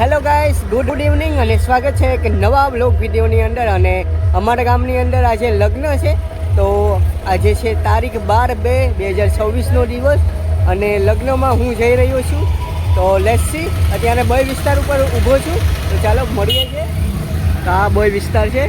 Hello guys, good evening અને સ્વાગત છે એક નવા બ્લોગ વિડીયોની અંદર. અને અમારા ગામની અંદર આજે લગ્ન છે. તો આજે છે તારીખ 12/2/2026નો દિવસ અને લગ્નમાં હું જઈ રહ્યો છું. તો લેટ્સ સી. અત્યારે બોય વિસ્તાર ઉપર ઊભો છું, તો ચાલો મળીએ છીએ. તો આ બોય વિસ્તાર છે.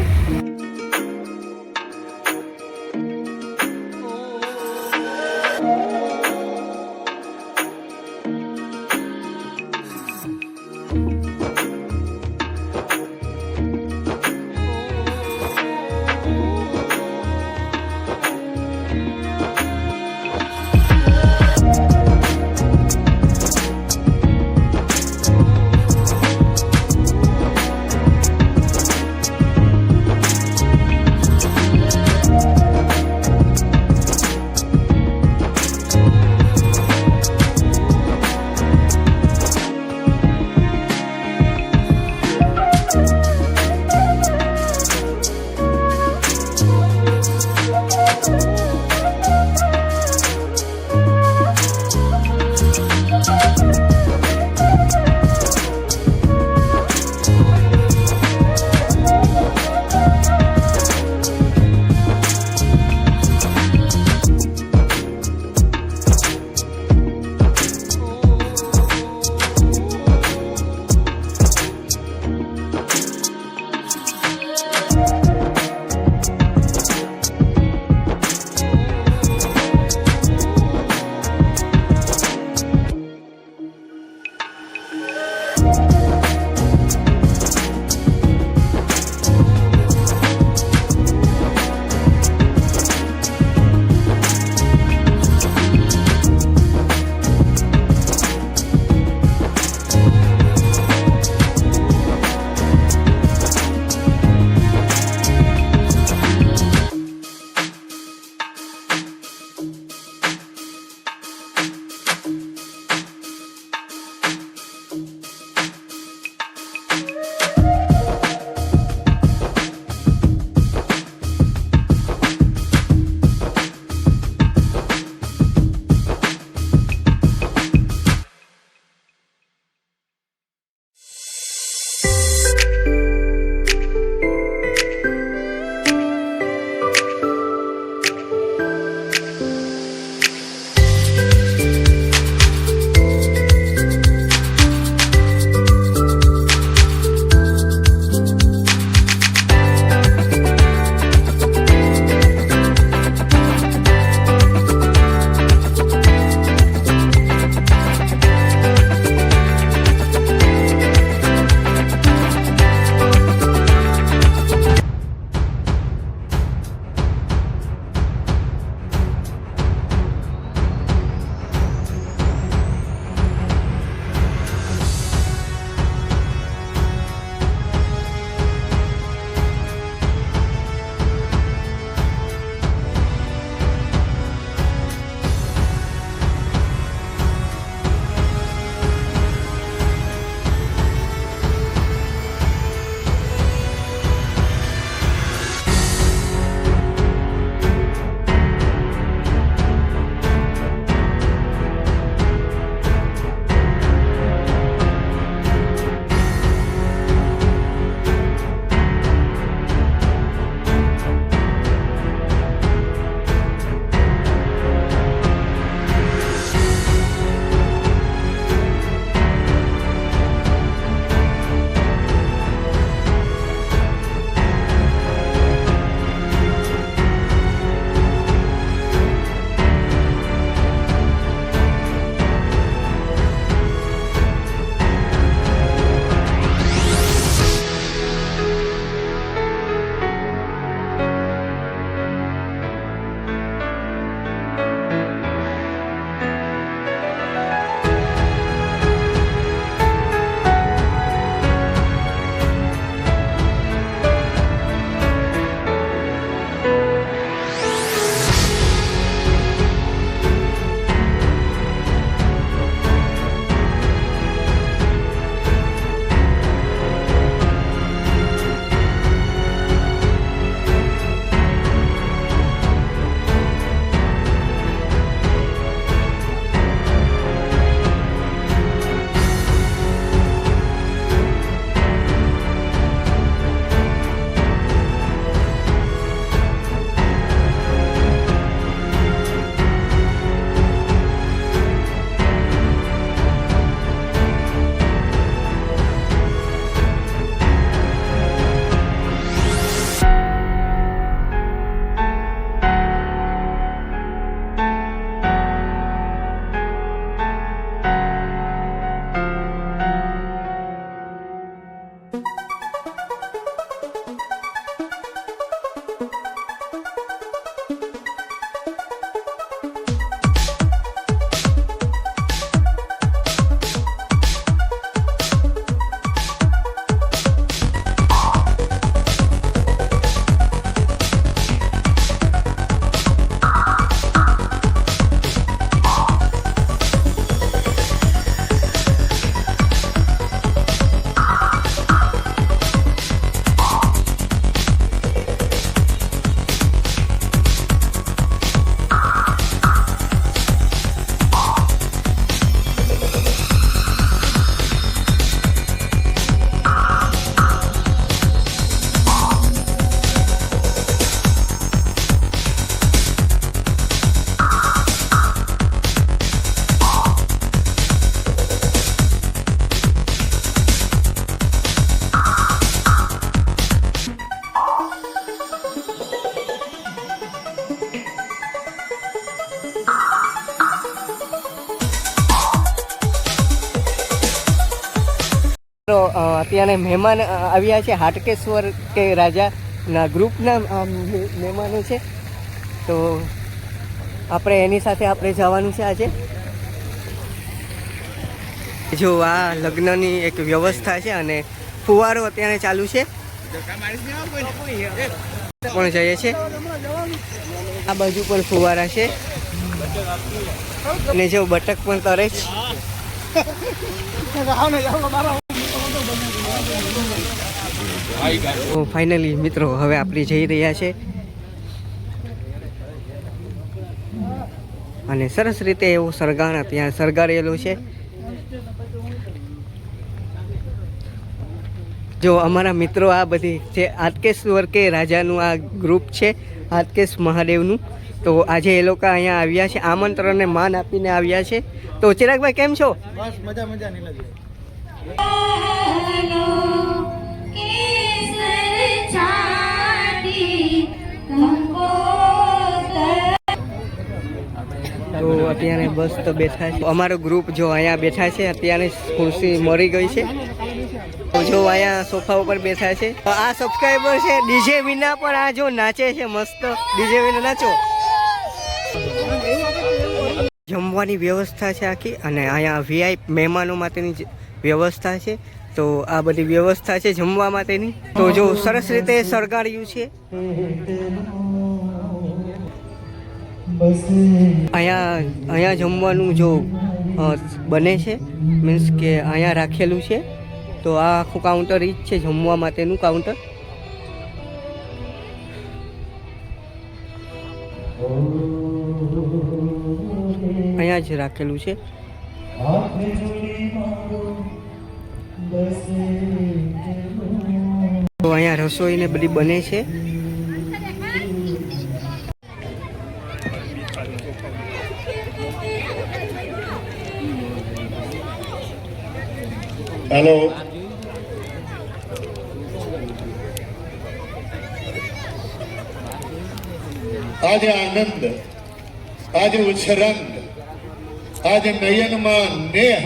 તો અત્યારે મહેમાન આવ્યા છે હાટકેશ્વર કે રાજાના ગ્રુપના મહેમાનો છે, તો આપણે એની સાથે આપણે જવાનું છે આજે. જો આ લગ્નની એક વ્યવસ્થા છે અને ફુવારો અત્યારે ચાલુ છે પણ જઈએ છે. આ બાજુ પણ ફુવારા છે અને જો બટક પણ તરે છે. ફાઇનલી મિત્રો હવે આપણે જઈ રહ્યા છે અને સરસ રીતે એવું સરગાણ ત્યાં સરગાડેલું છે. જો અમારા મિત્રો આ બધી જે હાટકેશ્વર કે રાજાનું આ ગ્રુપ છે હાટકેશ મહાદેવનું, તો આજે એ લોકો અહીંયા આવ્યા છે, આમંત્રણને માન આપીને આવ્યા છે. તો ચિરાગભાઈ કેમ છો? બસ મજા મજા નહીં લાગે. તો અત્યારે બસ તો બેઠા છે, અમારો ગ્રુપ જો અહીંયા બેઠા છે. અત્યારે ખુરશી મળી ગઈ છે, જો અહીંયા સોફા ઉપર બેઠા છે. આ સબસ્ક્રાઈબર છે ડીજે વિના પણ આ જો નાચે છે મસ્ત. ડીજે વિના નાચો. જમવાની વ્યવસ્થા છે આખી અને અહીંયા વીઆઈપી મહેમાનો માટેની વ્યવસ્થા છે. તો આ બધી વ્યવસ્થા છે જમવા માટેની. તો જો સરસ રીતે સળગાડ્યું છે. અહીંયા જમવાનું જો બને છે, મીન્સ કે અહીંયા રાખેલું છે. તો આ આખું કાઉન્ટર ઈ જ છે જમવા માટેનું કાઉન્ટર. અહીંયા જ રાખેલું છે. તો અહીંયા રસોઈ ને બધી બને છે. હેલો, આજે આનંદ, આજે ઉછરંગ, આજે નયનમાં નેહ,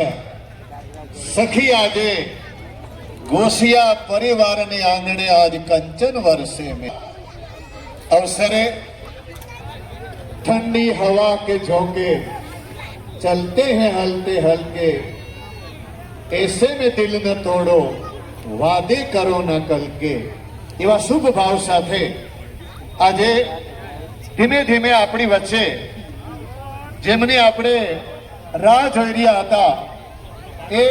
સખી આજે ગોસિયા પરિવારની આંગણે આજ કંચન વર્ષે में अवसरे ठंडी हवा के झोंके चलते हैं हलते हलके, ऐसे में दिल न तोड़ो वादे करो न कल के. એવા શુભ ભાવ સાથે આજે ધીમે ધીમે આપણી વચ્ચે જેમની આપણે રાહ જોઈ રહ્યા હતા એ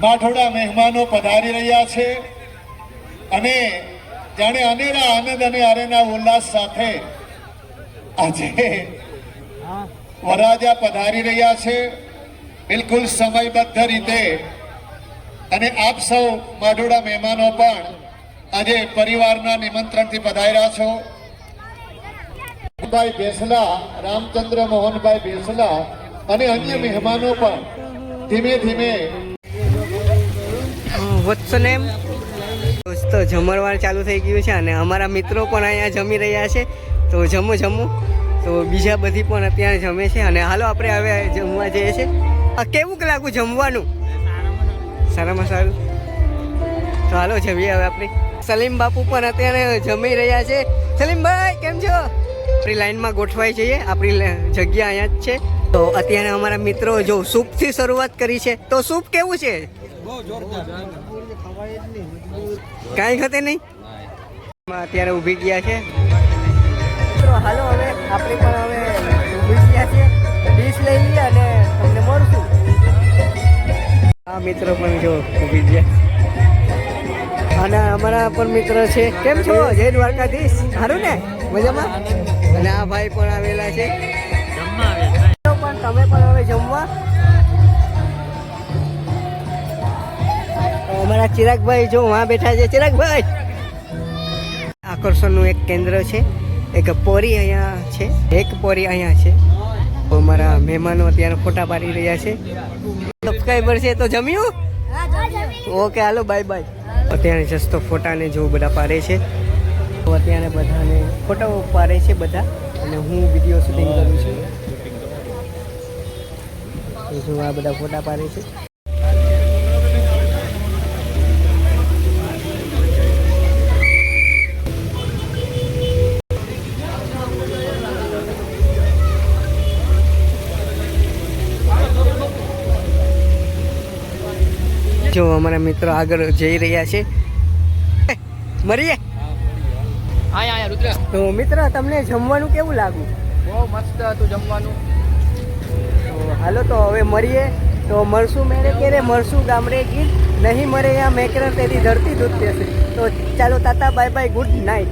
માઠોડા મહેમાનો પધારી રહ્યા છે અને જાણે અનેરા આનંદ અને અરેના ઉલ્લાસ સાથે આજે વરરાજા પધારી રહ્યા છે. બિલકુલ સમયબદ્ધ રીતે. અને આપ સૌ માઠોડા મહેમાનો પણ આજે પરિવારના નિમંત્રણથી પધાર્યા છો. ભાઈ ભેસલા, રામચંદ્ર મોહનભાઈ ભેસલા અને અન્ય મહેમાનો પણ ધીમે ધીમે. What's name? દોસ્તો જમણવાર ચાલુ થઈ ગયું છે અને અમારા મિત્રો પણ અહીંયા જમી રહ્યા છે. તો જમો. તો બીજા બધી પણ અત્યારે જમે છે અને હાલો આપણે હવે જમવા જઈએ છીએ. કેવું લાગુ જમવાનું? સારામાં સારું. તો હાલો જમીએ હવે આપણે. સલીમ બાપુ પણ અત્યારે જમી રહ્યા છે. સલીમભાઈ કેમ છો? આપણી લાઈનમાં ગોઠવાઈ જઈએ, આપણી જગ્યા અહીંયા જ છે. તો અત્યારે અમારા મિત્રો જો સૂપથી શરૂઆત કરી છે. તો સૂપ કેવું છે? કાંઈ ખતે નહીં. અત્યારે ઊભી ગયા છે. હાલો હવે આપણે પણ હવે ઊભી ગયા છે. ડીશ લઈ લઈએ અને તમને મળશું. આ મિત્રો પણ જો ઊભી ગયા અને અમારા પણ મિત્ર છે. કેમ છો? જય દ્વારકાધીશ. સારું ને? મજામાં? અને આ ભાઈ પણ આવેલા છે. પણ તમે પણ હવે જમવા. અમારા ચિરાગભાઈ જો વहाँ બેઠા છે. ચિરાગભાઈ આકર્ષણનું એક કેન્દ્ર છે. એક પોરી અહીંયા છે, એક પોરી અહીંયા છે. અમારા મહેમાનો અત્યારે ફોટા પાડી રહ્યા છે. સબસ્ક્રાઈબર છે. તો જમ્યું? ઓકે હાલો બાય બાય. અત્યારે જસ્તો ફોટાને જો બધા પાડે છે. તો અત્યારે બધાને ફોટો પાડે છે બધા અને હું વિડીયો શૂટિંગ કરું છું. તો જો આ બધા ફોટા પાડે છે. જો અમારા મિત્રો આગળ જઈ રહ્યા છે. મળીએ. તો મિત્ર તમને જમવાનું કેવું લાગ્યું? બહુ મસ્ત હતું જમવાનું. તો હાલો તો હવે મળીએ. તો મળશું મેરે કેરે મળશું ગામડે ગીત નહીં મરે યા મેકર તેની ધરતી દૂધ દેશે. તો ચાલો તાતા બાય બાય ગુડ નાઇટ.